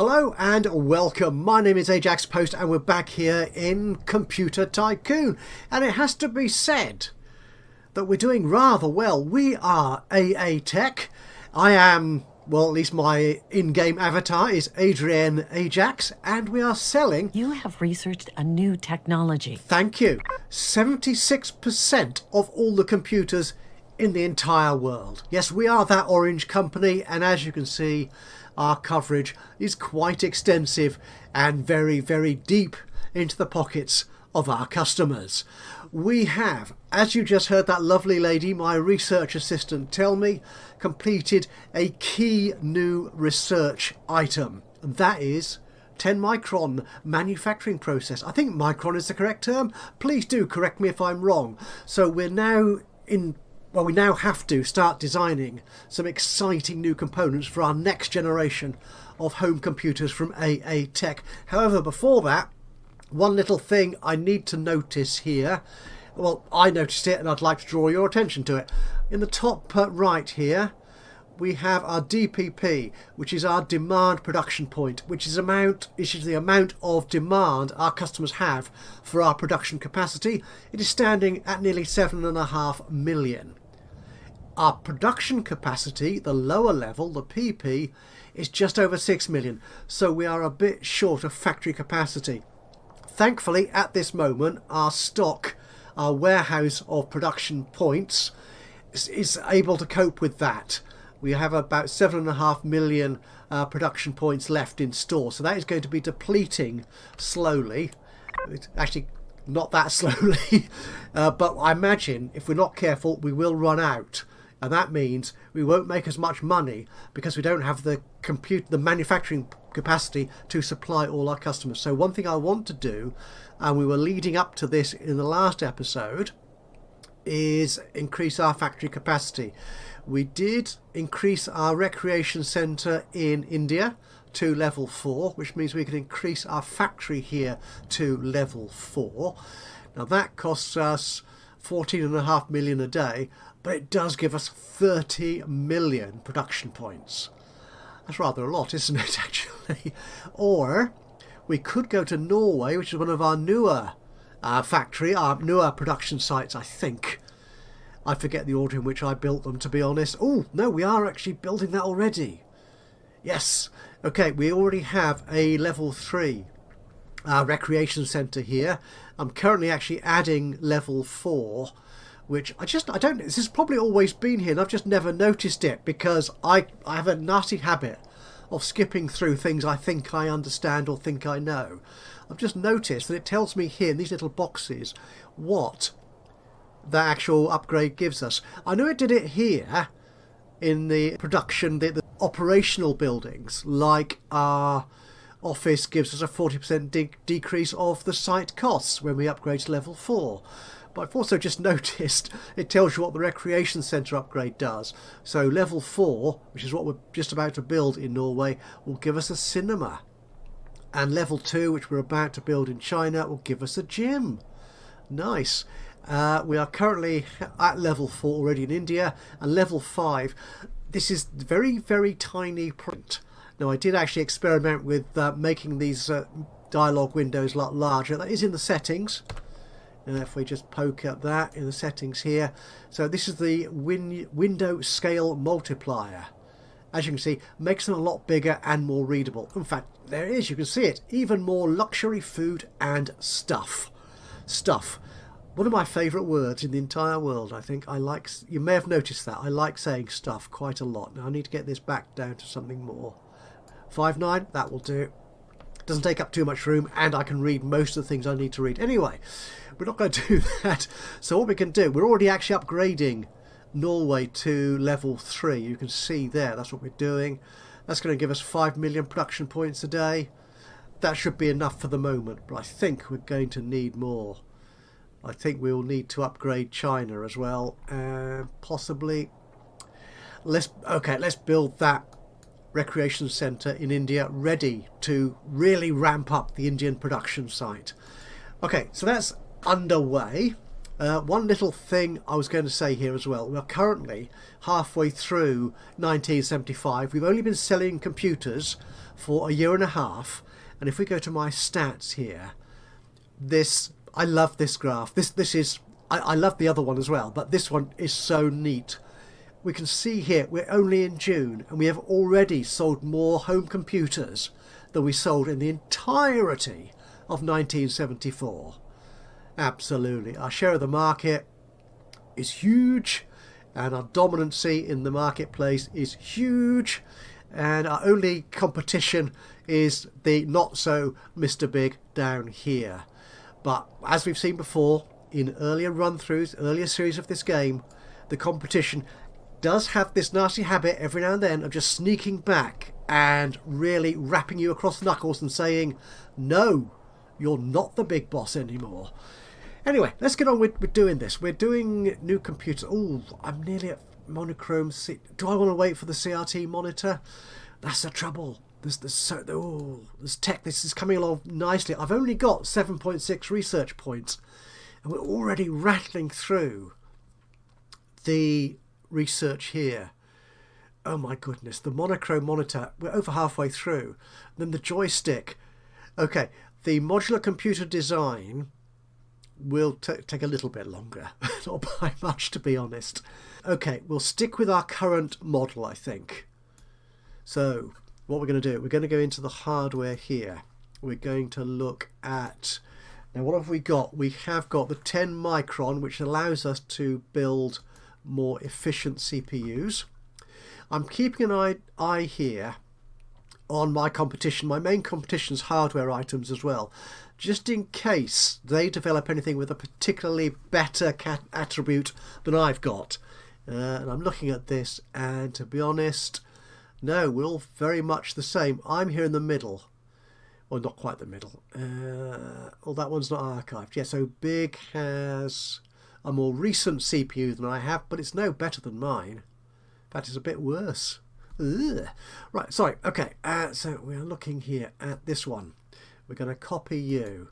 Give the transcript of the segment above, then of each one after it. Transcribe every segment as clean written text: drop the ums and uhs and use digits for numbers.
Hello and welcome. My name is Ajaxpost and we're back here in Computer Tycoon. And it has to be said that we're doing rather well. We are AA Tech. I am, well, at least my in-game avatar is Adrienne Ajax, and we are selling... You have researched a new technology. Thank you. 76% of all the computers in the entire world. Yes, we are that orange company, and as you can see, our coverage is quite extensive and very, very deep into the pockets of our customers. We have, as you just heard that lovely lady, my research assistant, tell me, completed a key new research item, and that is 10 micron manufacturing process. I think micron is the correct term. Please do correct me if I'm wrong. So we're now we now have to start designing some exciting new components for our next generation of home computers from AA Tech. However, before that, one little thing I need to notice here. Well, I noticed it and I'd like to draw your attention to it. In the top right here, we have our DPP, which is our demand production point, which is the amount of demand our customers have for our production capacity. It is standing at nearly 7.5 million. Our production capacity, the lower level, the PP, is just over 6 million, so we are a bit short of factory capacity. Thankfully, at this moment, our stock, our warehouse of production points, is able to cope with that. We have about 7.5 million production points left in store, so that is going to be depleting slowly. It's actually not that slowly, but I imagine if we're not careful, we will run out. And that means we won't make as much money because we don't have the manufacturing capacity to supply all our customers. So one thing I want to do, and we were leading up to this in the last episode, is increase our factory capacity. We did increase our recreation centre in India to level 4, which means we can increase our factory here to level 4. Now that costs us 14.5 million a day, but it does give us 30 million production points. That's rather a lot, isn't it, actually? Or we could go to Norway, which is one of our newer our newer production sites, I think. I forget the order in which I built them, to be honest. Oh, no, we are actually building that already. Yes. Okay, we already have a level 3 recreation centre here. I'm currently actually adding level 4, which this has probably always been here and I've just never noticed it because I have a nasty habit of skipping through things I think I understand or think I know. I've just noticed that it tells me here in these little boxes what the actual upgrade gives us. I know it did it here in the production, the operational buildings, like our office gives us a 40% decrease of the site costs when we upgrade to level 4. But I've also just noticed it tells you what the recreation centre upgrade does. So level 4, which is what we're just about to build in Norway, will give us a cinema. And level 2, which we're about to build in China, will give us a gym. Nice. We are currently at level 4 already in India, and level 5. This is very, very tiny print. Now I did actually experiment with making these dialogue windows a lot larger. That is in the settings. And if we just poke at that in the settings here. So this is the window scale multiplier. As you can see, makes them a lot bigger and more readable. In fact, there it is, you can see it. Even more luxury food and stuff. Stuff. One of my favourite words in the entire world, I think. You may have noticed that. I like saying stuff quite a lot. Now I need to get this back down to something more. 5.9, that will do. Doesn't take up too much room and I can read most of the things I need to read. Anyway, we're not going to do that. So what we can do, we're already actually upgrading Norway to level 3. You can see there, that's what we're doing. That's going to give us 5 million production points a day. That should be enough for the moment, but I think we're going to need more. I think we'll need to upgrade China as well, possibly. Let's build that recreation centre in India ready to really ramp up the Indian production site. Okay, so that's underway. One little thing I was going to say here as well. We're currently halfway through 1975. We've only been selling computers for a year and a half. And if we go to my stats here, I love this graph. This is, I love the other one as well, but this one is so neat. We can see here we're only in June and we have already sold more home computers than we sold in the entirety of 1974. Absolutely. Our share of the market is huge and our dominancy in the marketplace is huge, and our only competition is the not so Mr. Big down here. But as we've seen before in earlier run-throughs, earlier series of this game, the competition does have this nasty habit every now and then of just sneaking back and really rapping you across the knuckles and saying, no, you're not the big boss anymore. Anyway, let's get on with doing this. We're doing new computers. Oh, I'm nearly at monochrome. Do I want to wait for the CRT monitor? That's the trouble. There's tech. This is coming along nicely. I've only got 7.6 research points, and we're already rattling through the research here. Oh my goodness, the monochrome monitor, we're over halfway through. Then the joystick. Okay, the modular computer design will take a little bit longer. Not by much, to be honest. Okay, we'll stick with our current model, I think. So what we're going to do, we're going to go into the hardware here. We're going to look at, now what have we got? We have got the 10 micron, which allows us to build more efficient CPUs. I'm keeping an eye here on my competition, my main competition's hardware items as well, just in case they develop anything with a particularly better attribute than I've got. And I'm looking at this, and to be honest, no, we're all very much the same. I'm here in the middle. Well, not quite the middle. Oh, that one's not archived. Yeah, so Big has a more recent CPU than I have, but it's no better than mine. In fact, it's a bit worse. Ugh. Right, sorry. Okay, so we're looking here at this one. We're going to copy you.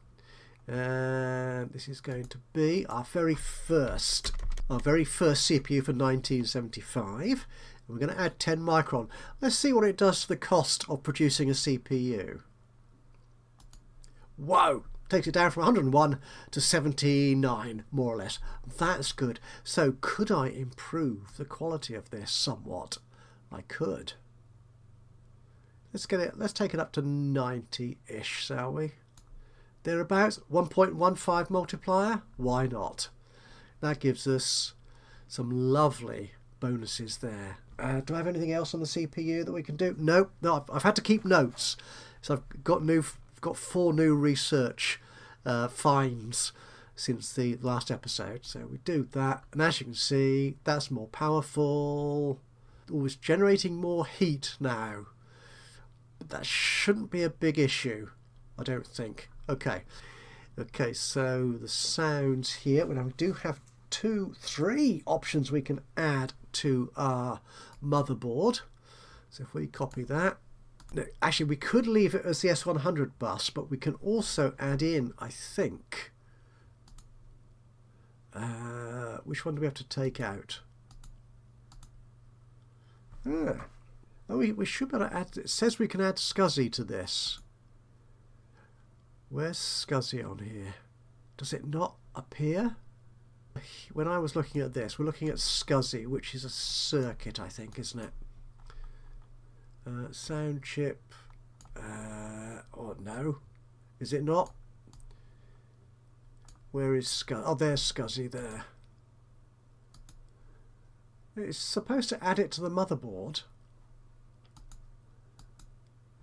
And this is going to be our very first CPU for 1975. We're going to add 10 micron. Let's see what it does to the cost of producing a CPU. Whoa! Takes it down from 101 to 79, more or less. That's good. So could I improve the quality of this somewhat? I could. Let's take it up to 90-ish, shall we? Thereabouts. 1.15 multiplier? Why not? That gives us some lovely bonuses there. Do I have anything else on the CPU that we can do? No, I've had to keep notes. So I've got 4 new research finds since the last episode. So we do that, and as you can see, that's more powerful. Always generating more heat now. But that shouldn't be a big issue, I don't think. Okay, so the sounds here, well, we do have 3 options we can add to our motherboard. So if we copy that, no, actually we could leave it as the S100 bus, but we can also add in, I think, which one do we have to take out? Oh, we should better add, it says we can add SCSI to this. Where's SCSI on here? Does it not appear? When I was looking at this, we're looking at SCSI, which is a circuit, I think, isn't it? Sound chip. Oh no, is it not? Where is SCSI? Oh, there's SCSI there. It's supposed to add it to the motherboard.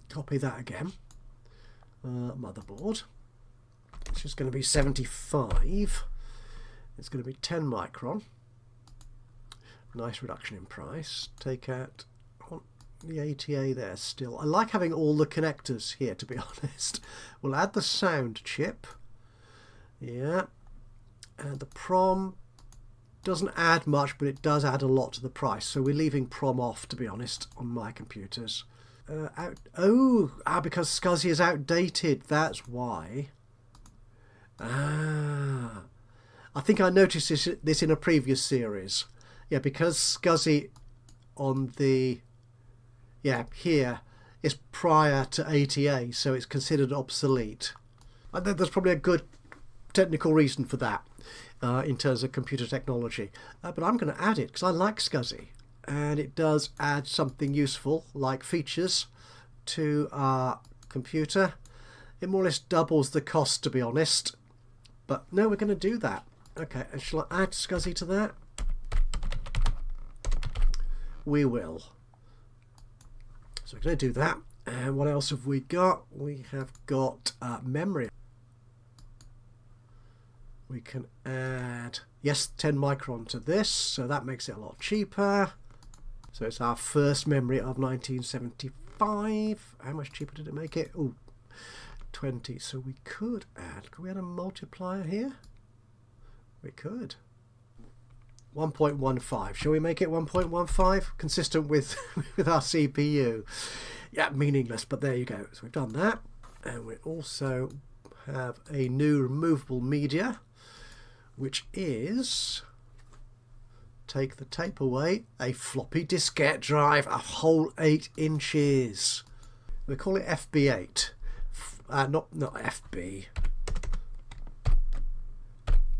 Copy that again. Motherboard. It's just going to be 75. It's going to be 10 micron. Nice reduction in price. Take out the ATA there still. I like having all the connectors here, to be honest. We'll add the sound chip. Yeah. And the PROM doesn't add much, but it does add a lot to the price. So we're leaving PROM off, to be honest, on my computers. Because SCSI is outdated. That's why. I think I noticed this in a previous series. Yeah, because SCSI on the, here is prior to ATA, so it's considered obsolete. I think there's probably a good technical reason for that in terms of computer technology. But I'm going to add it because I like SCSI, and it does add something useful like features to our computer. It more or less doubles the cost, to be honest. But no, we're going to do that. Okay, and shall I add SCSI to that? We will. So we're going to do that. And what else have we got? We have got memory. We can add, yes, 10 micron to this, so that makes it a lot cheaper. So it's our first memory of 1975. How much cheaper did it make it? Oh, 20. So we could we add a multiplier here? We could. 1.15. Shall we make it 1.15? Consistent with, with our CPU. Yeah, meaningless, but there you go. So we've done that. And we also have a new removable media, which is, take the tape away, a floppy diskette drive, a whole 8 inches. We call it FB8. Not FB.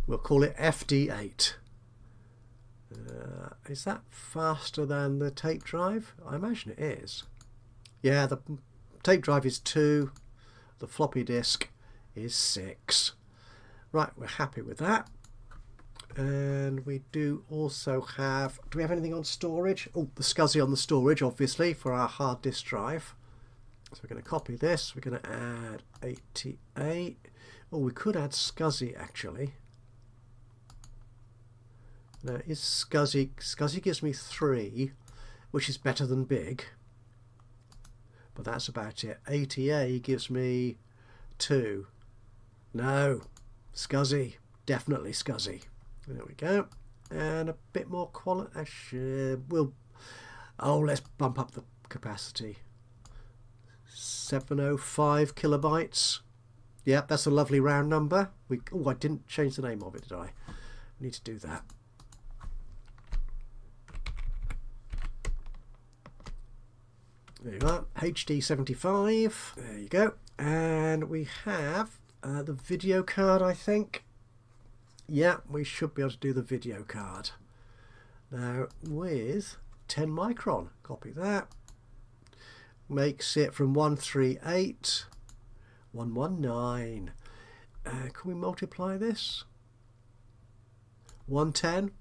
We'll call it FD8. Is that faster than the tape drive? I imagine it is. Yeah, the tape drive is 2. The floppy disk is 6. Right, we're happy with that. And we do also have, do we have anything on storage? Oh, the SCSI on the storage, obviously, for our hard disk drive. So we're going to copy this. We're going to add 88. Oh, we could add SCSI, actually. Now, is SCSI gives me 3, which is better than big. But that's about it. ATA gives me 2. No, SCSI. Definitely SCSI. There we go. And a bit more quality. Actually, let's bump up the capacity. 705 kilobytes. Yep, that's a lovely round number. I didn't change the name of it, did I? Need to do that. There you are, HD 75. There you go. And we have the video card, I think. Yeah, we should be able to do the video card. Now, with 10 micron. Copy that. Makes it from 138, 119. Can we multiply this? 110.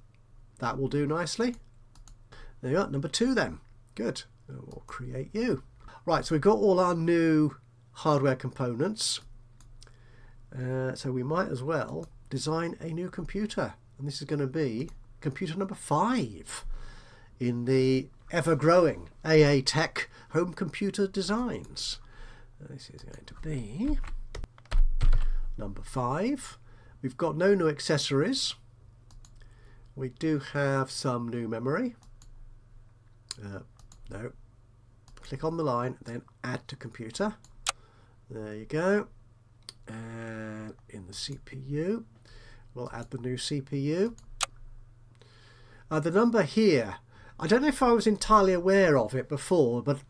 That will do nicely. There you are, number 2 then. Good. We'll create you. Right, so we've got all our new hardware components. So we might as well design a new computer. And this is going to be computer number 5 in the ever-growing AA Tech home computer designs. This is going to be number 5. We've got no new accessories. We do have some new memory. No. Click on the line, then add to computer. There you go. And in the CPU, we'll add the new CPU. The number here, I don't know if I was entirely aware of it before, but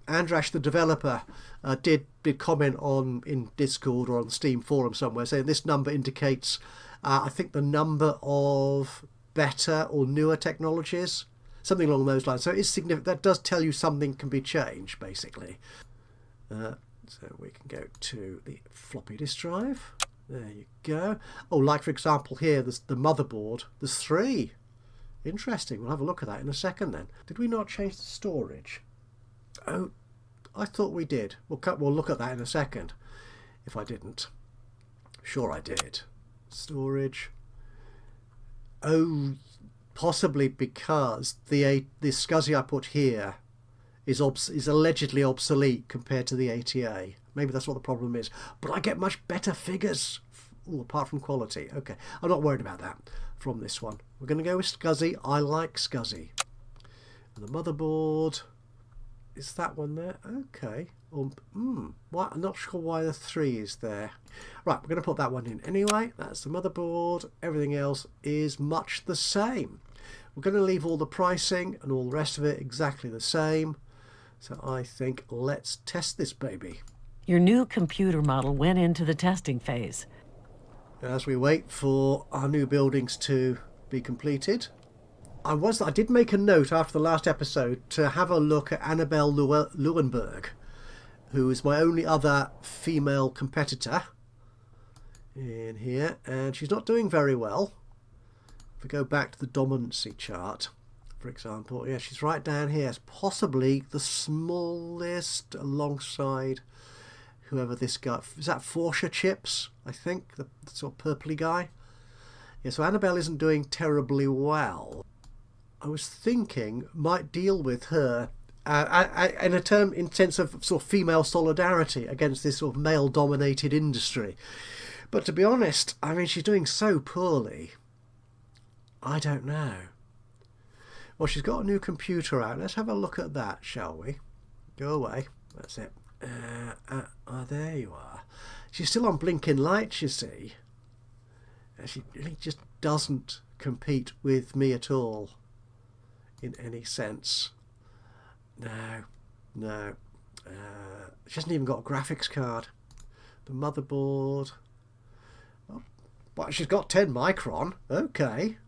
Andrash, the developer, did comment on in Discord or on the Steam forum somewhere, saying this number indicates, I think, the number of better or newer technologies. Something along those lines. So it's significant. That does tell you something can be changed, basically. So we can go to the floppy disk drive. There you go. Oh, like for example here, there's the motherboard. There's 3. Interesting. We'll have a look at that in a second then. Did we not change the storage? Oh, I thought we did. We'll look at that in a second. If I didn't. Sure I did. Storage. Oh, possibly because the SCSI I put here is allegedly obsolete compared to the ATA. Maybe that's what the problem is. But I get much better figures. Ooh, apart from quality. Okay, I'm not worried about that from this one. We're going to go with SCSI. I like SCSI. And the motherboard is that one there. Okay. What? I'm not sure why the 3 is there. Right, we're going to put that one in anyway. That's the motherboard. Everything else is much the same. We're going to leave all the pricing and all the rest of it exactly the same. So I think let's test this baby. Your new computer model went into the testing phase. As we wait for our new buildings to be completed, I did make a note after the last episode to have a look at Annabelle Lewenberg, who is my only other female competitor in here, and she's not doing very well. If we go back to the dominancy chart, for example, yeah, she's right down here. It's possibly the smallest alongside whoever this guy is. That Forsha Chips, I think, the sort of purpley guy. Yeah, so Annabelle isn't doing terribly well. I was thinking might deal with her in sense of sort of female solidarity against this sort of male-dominated industry. But to be honest, I mean, she's doing so poorly. I don't know. Well, she's got a new computer out. Let's have a look at that, shall we? Go away. That's it. There you are. She's still on blinking lights, you see. She really just doesn't compete with me at all in any sense. No. She hasn't even got a graphics card. The motherboard. Oh, but she's got 10 micron. Okay.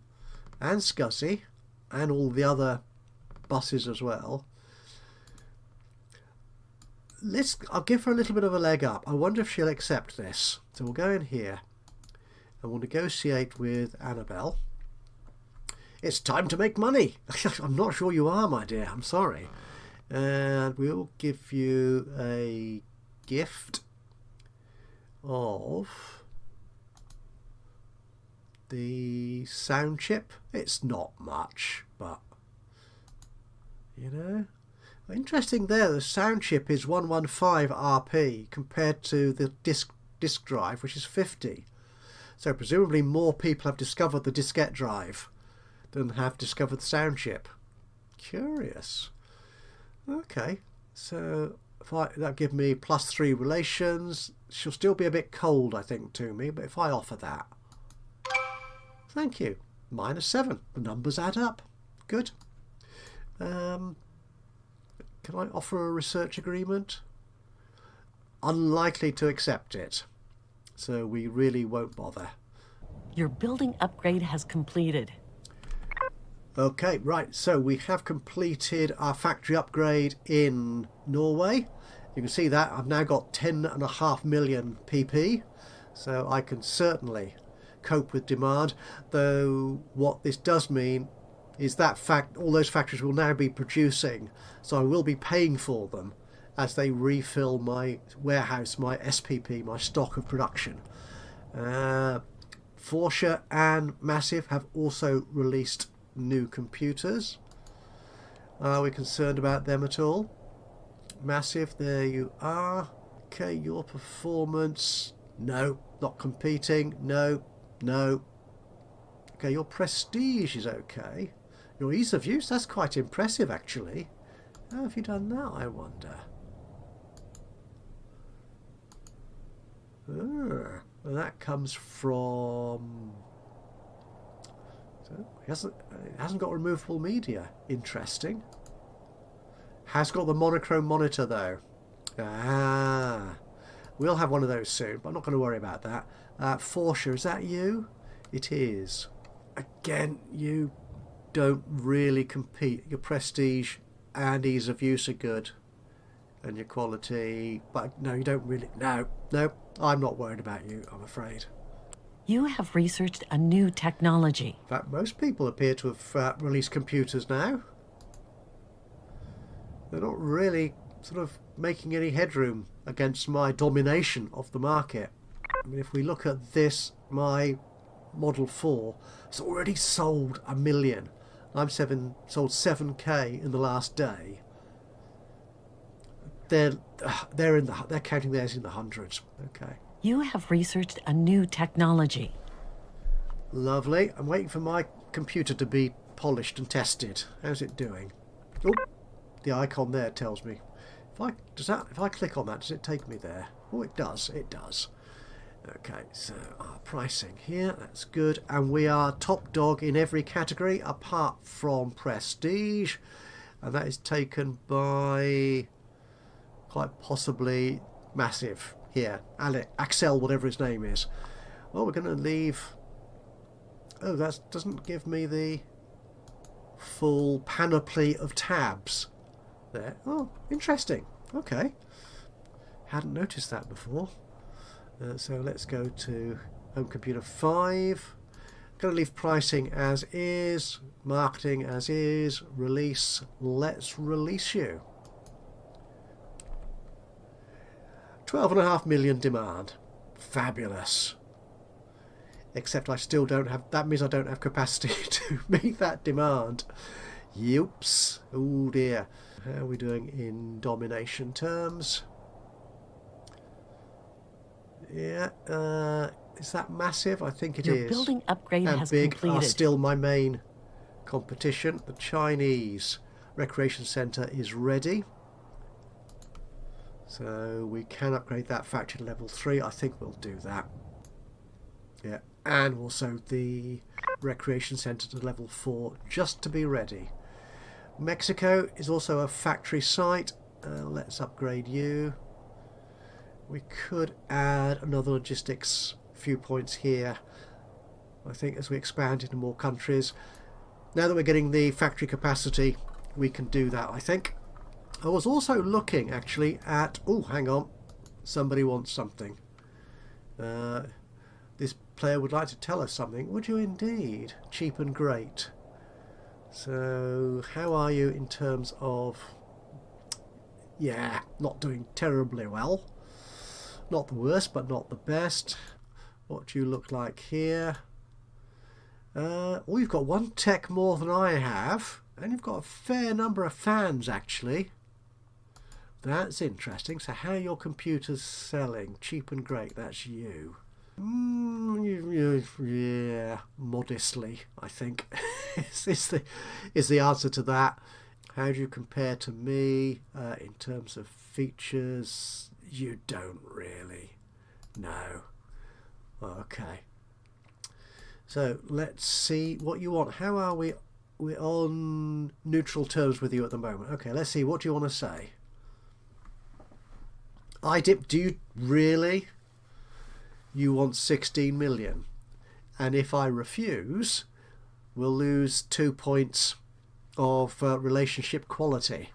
And SCSI. And all the other buses as well. I'll give her a little bit of a leg up. I wonder if she'll accept this. So we'll go in here and we'll negotiate with Annabelle. It's time to make money. I'm not sure you are, my dear. I'm sorry. And we'll give you a gift of the sound chip. It's not much, but you know. Interesting there, the sound chip is 115 RP compared to the disk drive, which is 50. So presumably more people have discovered the diskette drive than have discovered the sound chip. Curious. Okay, so that'll give me +3 relations. She'll still be a bit cold, I think, to me, but if I offer that. Thank you. -7. The numbers add up. Good. Can I offer a research agreement? Unlikely to accept it. So we really won't bother. Your building upgrade has completed. Okay, right. So we have completed our factory upgrade in Norway. You can see that I've now got 10.5 million PP. So I can certainly cope with demand. Though what this does mean is that all those factories will now be producing, so I will be paying for them as they refill my warehouse, my SPP, my stock of production. Forsha and Massive have also released new computers. Are we concerned about them at all? Massive, there you are. Okay, your performance, no, not competing, no. Okay, your prestige is okay. Your ease of use, that's quite impressive actually. How have you done that, I wonder? Well, that comes from... So it hasn't got removable media. Interesting. Has got the monochrome monitor though. We'll have one of those soon, but I'm not going to worry about that. Forsha, is that you? It is. Again, you don't really compete. Your prestige and ease of use are good, and your quality, but no, you don't really. No, I'm not worried about you, I'm afraid. You have researched a new technology. In fact, most people appear to have released computers now. They're not really sort of making any headroom against my domination of the market. I mean, if we look at this, my Model 4 has already sold 1 million. I've sold 7k in the last day. They're counting theirs in the hundreds. Okay. You have researched a new technology. Lovely. I'm waiting for my computer to be polished and tested. How's it doing? Oh, the icon there tells me If I click on that, does it take me there? Oh, it does. It does. Okay, so our pricing here, that's good. And we are top dog in every category apart from prestige. And that is taken by quite possibly massive here. Axel, whatever his name is. Well, we're going to leave... Oh, that doesn't give me the full panoply of tabs there. Oh, interesting. Okay. Hadn't noticed that before. So let's go to Home Computer 5. Going to leave pricing as is, marketing as is, release. Let's release you. 12.5 million demand. Fabulous. Except I still don't have... That means I don't have capacity to meet that demand. Yoops. Oh dear. How are we doing in domination terms? Yeah, is that massive? I think it is. Your building upgrade and has big completed. are still my main competition. The Chinese Recreation Centre is ready. So we can upgrade that factory to level 3. I think we'll do that. Yeah, and also the Recreation Centre to level 4 just to be ready. Mexico is also a factory site. Let's upgrade you. We could add another logistics few points here, I think, as we expand into more countries. Now that we're getting the factory capacity, we can do that, I think. I was also looking, actually, at... Oh, hang on. Somebody wants something. This player would like to tell us something. Would you indeed? Cheap and great. So, how are you in terms of... Yeah, not doing terribly well. Not the worst, but not the best. What do you look like here? Oh, you've got one tech more than I have. And you've got a fair number of fans, actually. That's interesting. So how are your computers selling? Cheap and great, that's you. Yeah, modestly, I think, is the answer to that. How do you compare to me in terms of features? You don't really. No. Okay. So let's see what you want. How are we? We're on neutral terms with you at the moment. Okay, let's see. What do you want to say? IDIP, do you really? You want 16 million. And if I refuse, we'll lose 2 points of relationship quality.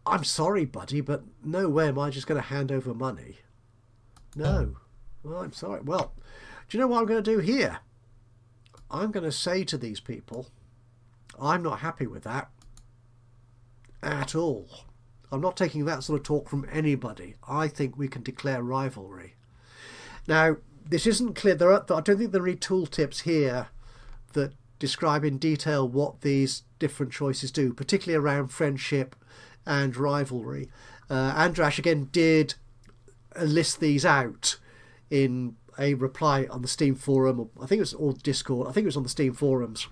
I'm sorry, buddy, but no way am I just going to hand over money. No. Well, I'm sorry. Well, do you know what I'm going to do here? I'm going to say to these people, I'm not happy with that at all. I'm not taking that sort of talk from anybody. I think we can declare rivalry. Now, this isn't clear. I don't think there are any tooltips here that describe in detail what these different choices do, particularly around friendship and rivalry. Andrash again did list these out in a reply on the Steam forum, or I think it was all Discord. I think it was on the Steam forums,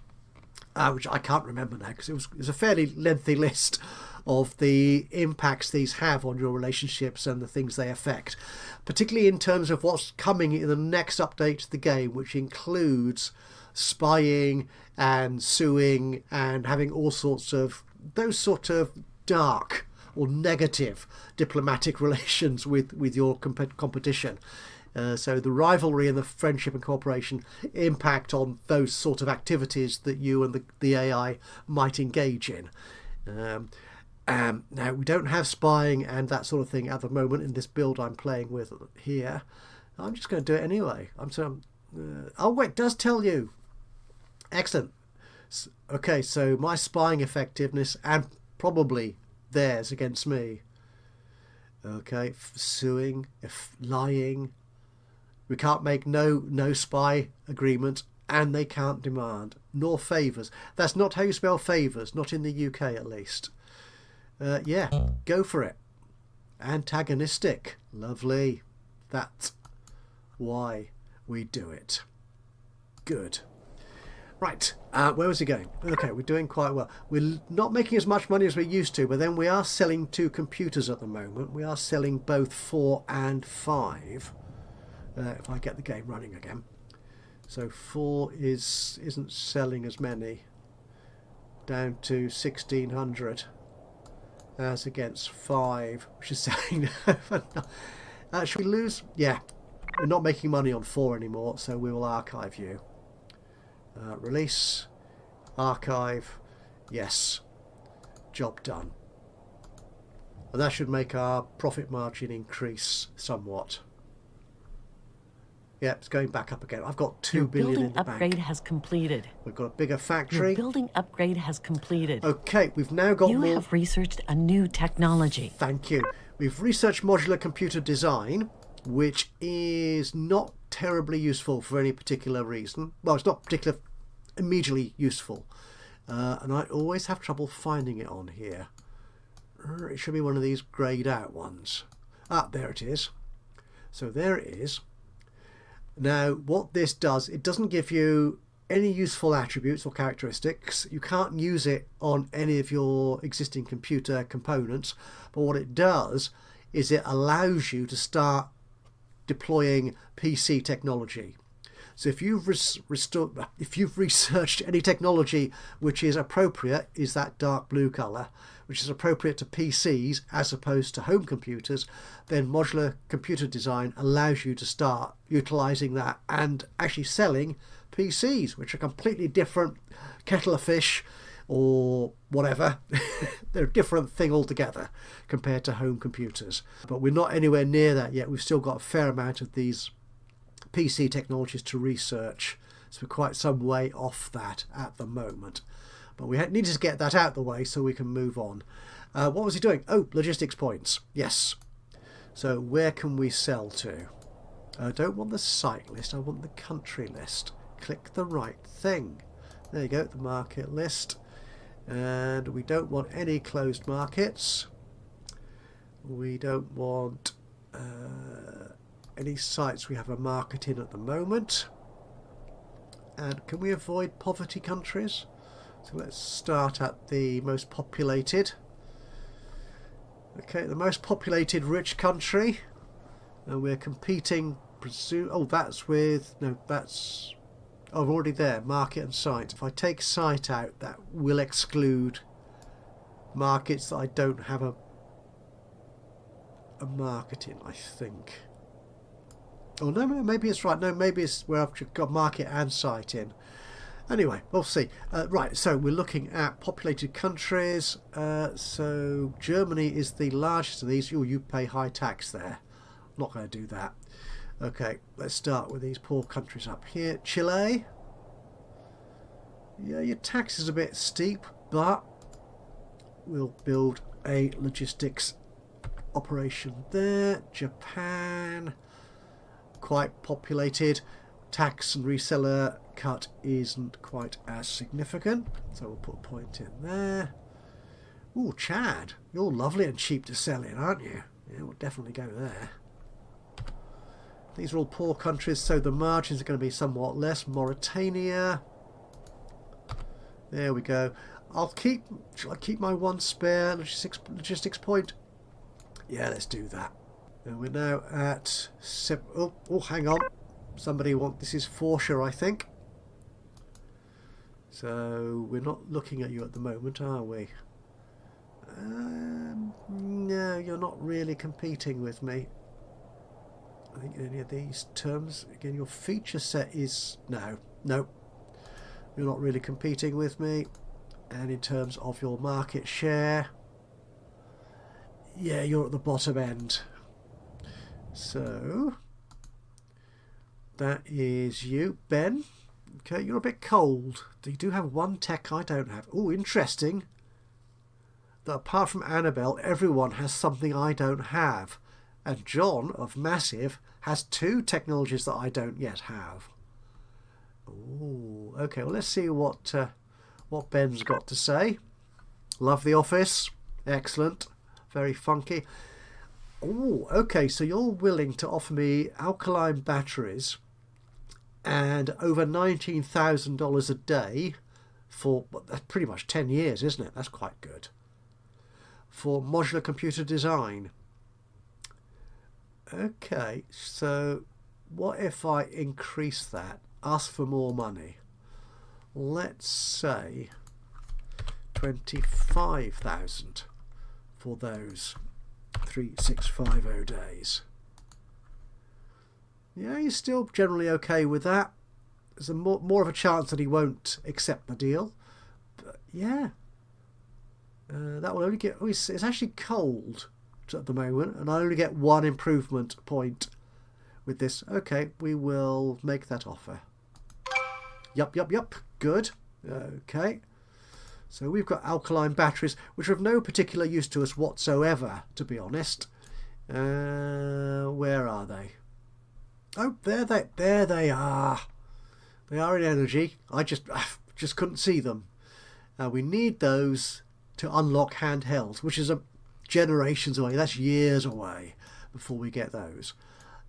which I can't remember now because it was a fairly lengthy list of the impacts these have on your relationships and the things they affect, particularly in terms of what's coming in the next update to the game, which includes spying and suing and having all sorts of those sort of dark or negative diplomatic relations with your competition. So the rivalry and the friendship and cooperation impact on those sort of activities that you and the AI might engage in. Now, we don't have spying and that sort of thing at the moment in this build I'm playing with here. I'm just going to do it anyway. Oh, wait, it does tell you. Excellent. Okay, so my spying effectiveness and probably theirs against me. Okay, suing, lying. We can't make no spy agreement, and they can't demand, nor favours. That's not how you spell favours, not in the UK at least. Yeah, go for it. Antagonistic. Lovely. That's why we do it. Good. Right, where was he going? Okay, we're doing quite well. We're not making as much money as we used to, but then we are selling 2 computers at the moment. We are selling both 4 and 5. If I get the game running again. So 4 isn't selling as many. Down to 1600. As against 5, which is selling. Should we lose? Yeah. We're not making money on 4 anymore, so we will archive you. Release, archive, yes, job done. And that should make our profit margin increase somewhat. Yeah, it's going back up again. I've got 2 billion in the building upgrade bank. has completed. We've got a bigger factory. Your building upgrade has completed. Okay, we've now got You more... have researched a new technology. Thank you. We've researched modular computer design, which is not terribly useful for any particular reason. Well, it's not particularly immediately useful. And I always have trouble finding it on here. It should be one of these greyed out ones. Ah, there it is. So there it is. Now, what this does, it doesn't give you any useful attributes or characteristics. You can't use it on any of your existing computer components. But what it does is it allows you to start deploying PC technology. So if you've researched any technology which is appropriate, is that dark blue colour, which is appropriate to PCs as opposed to home computers, then modular computer design allows you to start utilising that and actually selling PCs, which are completely different kettle of fish or whatever. They're a different thing altogether compared to home computers. But we're not anywhere near that yet. We've still got a fair amount of these PC technologies to research, so we're quite some way off that at the moment. But we needed to get that out of the way so we can move on. What was he doing? Oh, logistics points. Yes. So where can we sell to? I don't want the site list, I want the country list. Click the right thing. There you go, the market list. And we don't want any closed markets. We don't want any sites we have a market in at the moment. And can we avoid poverty countries? So let's start at the most populated. Okay, the most populated rich country. And we're competing, oh, that's with, no, that's, oh, I'm already there, market and site. If I take site out, that will exclude markets that I don't have a market in, I think. Oh, no, maybe it's right. No, maybe it's where I've got market and site in. Anyway, we'll see. Right, so we're looking at populated countries. So Germany is the largest of these. You pay high tax there. I'm not going to do that. Okay, let's start with these poor countries up here. Chile. Yeah, your tax is a bit steep, but we'll build a logistics operation there. Japan. Quite populated. Tax and reseller cut isn't quite as significant, so we'll put a point in there. Ooh, Chad, you're lovely and cheap to sell in, aren't you? Yeah, we'll definitely go there. These are all poor countries, so the margins are going to be somewhat less. Mauritania. There we go. Shall I keep my one spare logistics point? Yeah, let's do that. And we're now at oh, hang on. This is Forsha, I think. So we're not looking at you at the moment, are we? No, you're not really competing with me. I think in any of these terms, again, your feature set is no, you're not really competing with me. And in terms of your market share, yeah, you're at the bottom end. So that is you, Ben. Okay, you're a bit cold. You do have one tech I don't have. Oh, interesting. That apart from Annabelle, everyone has something I don't have. And John of Massive has 2 technologies that I don't yet have. Oh, okay. Well, let's see what Ben's got to say. Love the office. Excellent. Very funky. Oh, okay. So you're willing to offer me alkaline batteries and over $19,000 a day for that's pretty much 10 years, isn't it? That's quite good. For modular computer design. Okay, so what if I increase that? Ask for more money. Let's say 25,000 for those 3650 days. Yeah, he's still generally okay with that. There's more of a chance that he won't accept the deal. But yeah, that will only get... Oh, it's actually cold at the moment, and I only get 1 improvement point with this. Okay, we will make that offer. Yup. Good. Okay. So we've got alkaline batteries, which are of no particular use to us whatsoever, to be honest. Where are they? Oh, there they are. They are in energy. I just couldn't see them. We need those to unlock handhelds, which is generations away. That's years away before we get those.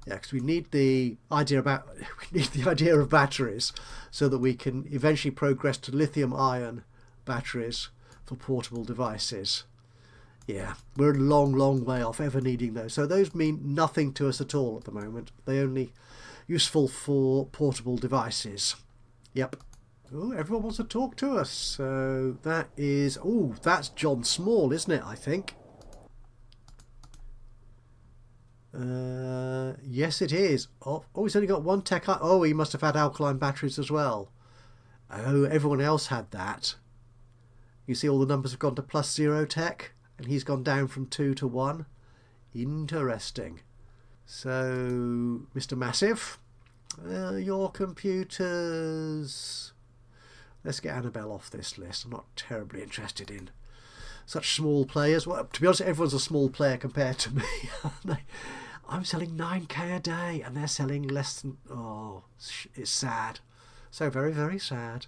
Yeah, because we need the idea of batteries so that we can eventually progress to lithium-ion batteries for portable devices. Yeah, we're a long way off ever needing those. So those mean nothing to us at all at the moment. They're only useful for portable devices. Yep. Oh, everyone wants to talk to us. So that is... Oh, that's John Small, isn't it, I think? Yes, it is. Oh, he's only got 1 tech. Oh, he must have had alkaline batteries as well. Oh, everyone else had that. You see all the numbers have gone to +0 tech, and he's gone down from 2 to 1. Interesting. So, Mr. Massive, your computers... Let's get Annabelle off this list. I'm not terribly interested in such small players. Well, to be honest, everyone's a small player compared to me. I'm selling 9k a day, and they're selling less than... Oh, it's sad. So very, very sad.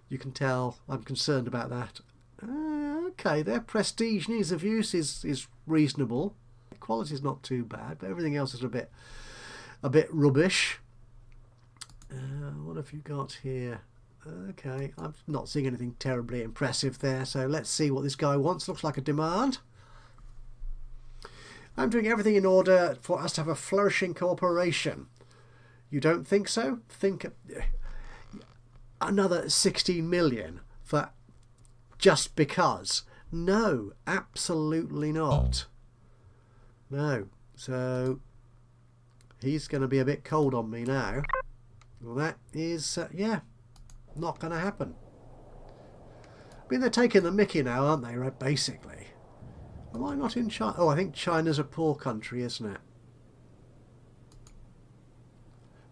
You can tell I'm concerned about that. Okay, their prestige and ease of use is reasonable. Quality is not too bad, but everything else is a bit rubbish. What have you got here? Okay, I'm not seeing anything terribly impressive there, so let's see what this guy wants. Looks like a demand. I'm doing everything in order for us to have a flourishing cooperation. You don't think so? Think another 16 million for just because. No, absolutely not. No. So he's going to be a bit cold on me now. Well, that is, yeah, not going to happen. I mean, they're taking the mickey now, aren't they, right, basically? Am I not in China? Oh, I think China's a poor country, isn't it?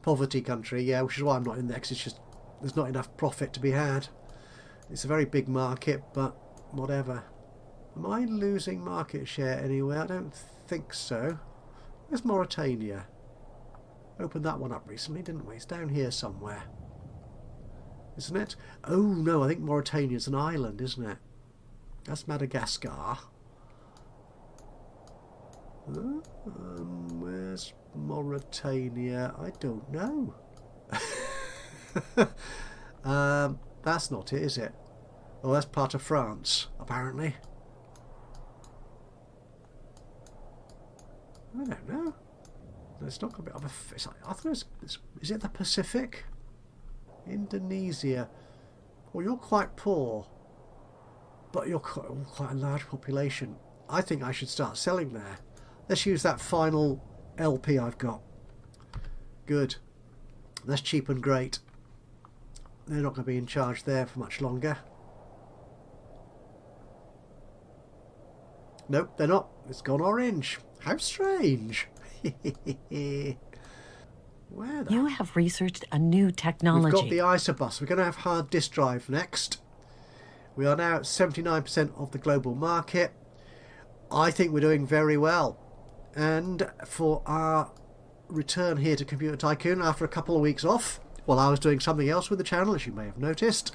Poverty country, yeah, which is why I'm not in there, because it's just, there's not enough profit to be had. It's a very big market, but whatever. Am I losing market share anywhere? I don't think so. Where's Mauritania? Opened that one up recently, didn't we? It's down here somewhere. Isn't it? Oh, no, I think Mauritania's an island, isn't it? That's Madagascar. Where's Mauritania? I don't know. That's not it, is it? Oh, that's part of France, apparently. I don't know. It's not going to be... I thought is it the Pacific? Indonesia. Well, you're quite poor, but you're quite a large population. I think I should start selling there. Let's use that final LP I've got. Good. That's cheap and great. They're not going to be in charge there for much longer. Nope, they're not. It's gone orange. How strange. Where the... You have researched a new technology. We've got the Ajaxpost. We're going to have hard disk drive next. We are now at 79% of the global market. I think we're doing very well. And for our return here to Computer Tycoon after a couple of weeks off, while I was doing something else with the channel, as you may have noticed,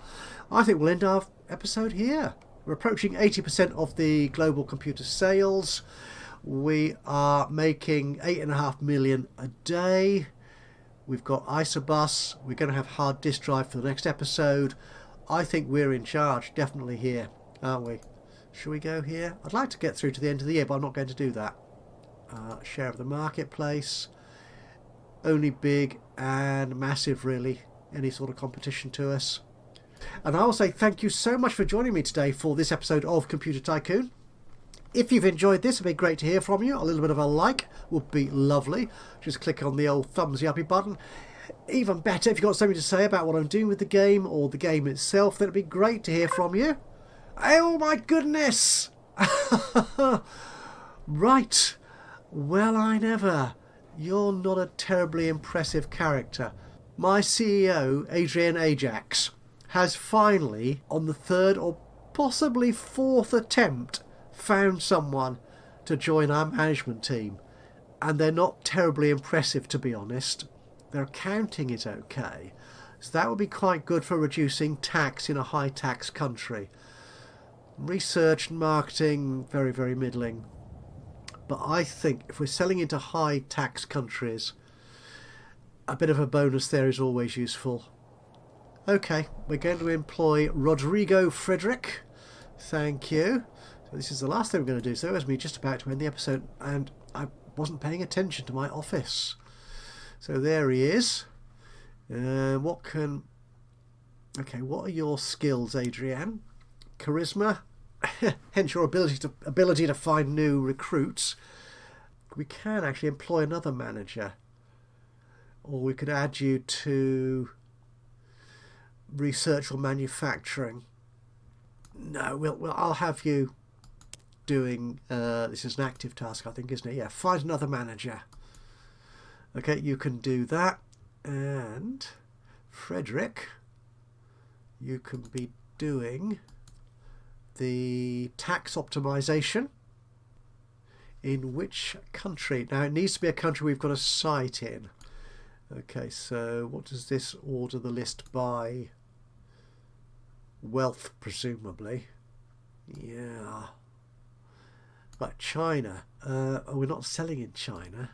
I think we'll end our episode here. We're approaching 80% of the global computer sales. We are making 8.5 million a day. We've got Isobus. We're going to have hard disk drive for the next episode. I think we're in charge, definitely here, aren't we? Should we go here? I'd like to get through to the end of the year, but I'm not going to do that. Share of the marketplace. Only big and massive, really. Any sort of competition to us. And I will say thank you so much for joining me today for this episode of Computer Tycoon. If you've enjoyed this, it'd be great to hear from you. A little bit of a like would be lovely. Just click on the old thumbsy uppy button. Even better, if you've got something to say about what I'm doing with the game or the game itself, then it'd be great to hear from you. Oh my goodness! Right. Well, I never. You're not a terribly impressive character. My CEO, Adrian Ajax, has finally, on the third or possibly fourth attempt, found someone to join our management team. And they're not terribly impressive, to be honest. Their accounting is okay. So that would be quite good for reducing tax in a high tax country. Research and marketing, very, very middling. But I think if we're selling into high tax countries, a bit of a bonus there is always useful. Okay, we're going to employ Rodrigo Frederick. Thank you. So this is the last thing we're going to do. So as we're just about to end the episode, and I wasn't paying attention to my office. So there he is. What are your skills, Adrian? Charisma, hence your ability to find new recruits. We can actually employ another manager, or we could add you to research or manufacturing. No, I'll have you doing. This is an active task, I think, isn't it? Yeah, find another manager. Okay, you can do that. And Frederick, you can be doing the tax optimization. In which country? Now, it needs to be a country we've got a site in. Okay, so what does this order the list by? Wealth, presumably. Yeah. Right, China. We're not selling in China.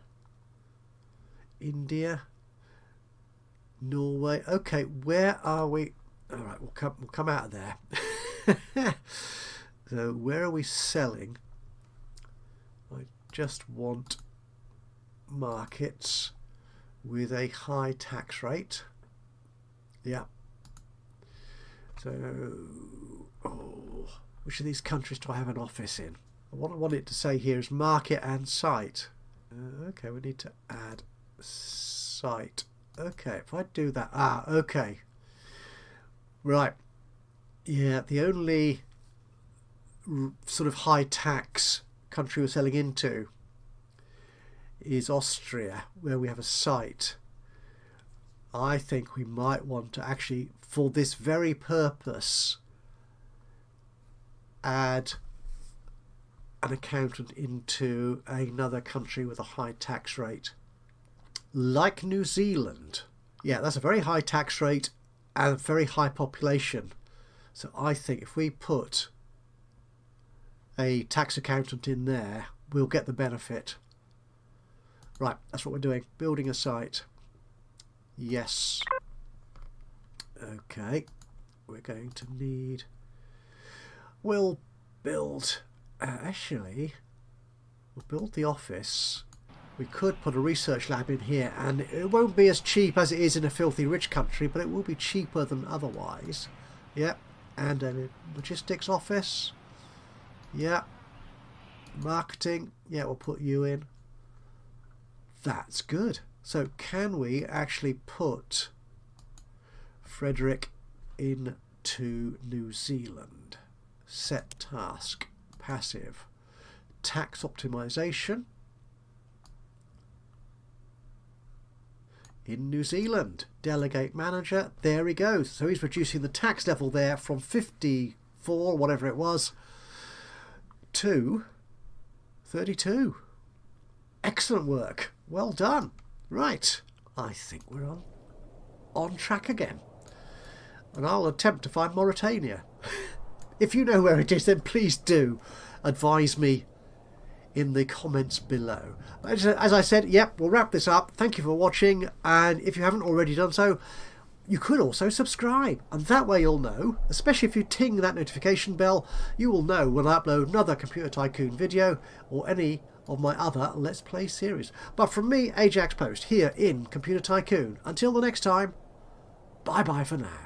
India, Norway. Okay, where are we? All right, we'll come out of there. So where are we selling? I just want markets with a high tax rate. Yeah. So, which of these countries do I have an office in? What I want it to say here is market and site. Okay, we need to add site. Okay, if I do that, okay, right, yeah, the only sort of high tax country we're selling into is Austria, where we have a site. I think we might want to actually, for this very purpose, add an accountant into another country with a high tax rate. Like New Zealand. Yeah, that's a very high tax rate and a very high population. So I think if we put a tax accountant in there, we'll get the benefit. Right, that's what we're doing. Building a site. Yes. Okay. We're going to need... We'll build... actually, we'll build the office. We could put a research lab in here, and it won't be as cheap as it is in a filthy rich country, but it will be cheaper than otherwise. Yep. And a logistics office. Yep. Marketing. Yeah, we'll put you in. That's good. So can we actually put Frederick into New Zealand? Set task. Passive. Tax optimization. In New Zealand. Delegate manager. There he goes. So he's reducing the tax level there from 54, whatever it was, to 32. Excellent work. Well done. Right. I think we're on track again. And I'll attempt to find Mauritania. If you know where it is, then please do advise me in the comments below. As I said, yep, we'll wrap this up. Thank you for watching, and if you haven't already done so, you could also subscribe, and that way you'll know, especially if you ting that notification bell, you will know when I upload another Computer Tycoon video or any of my other Let's Play series. But from me, Ajaxpost, here in Computer Tycoon, until the next time, bye bye for now.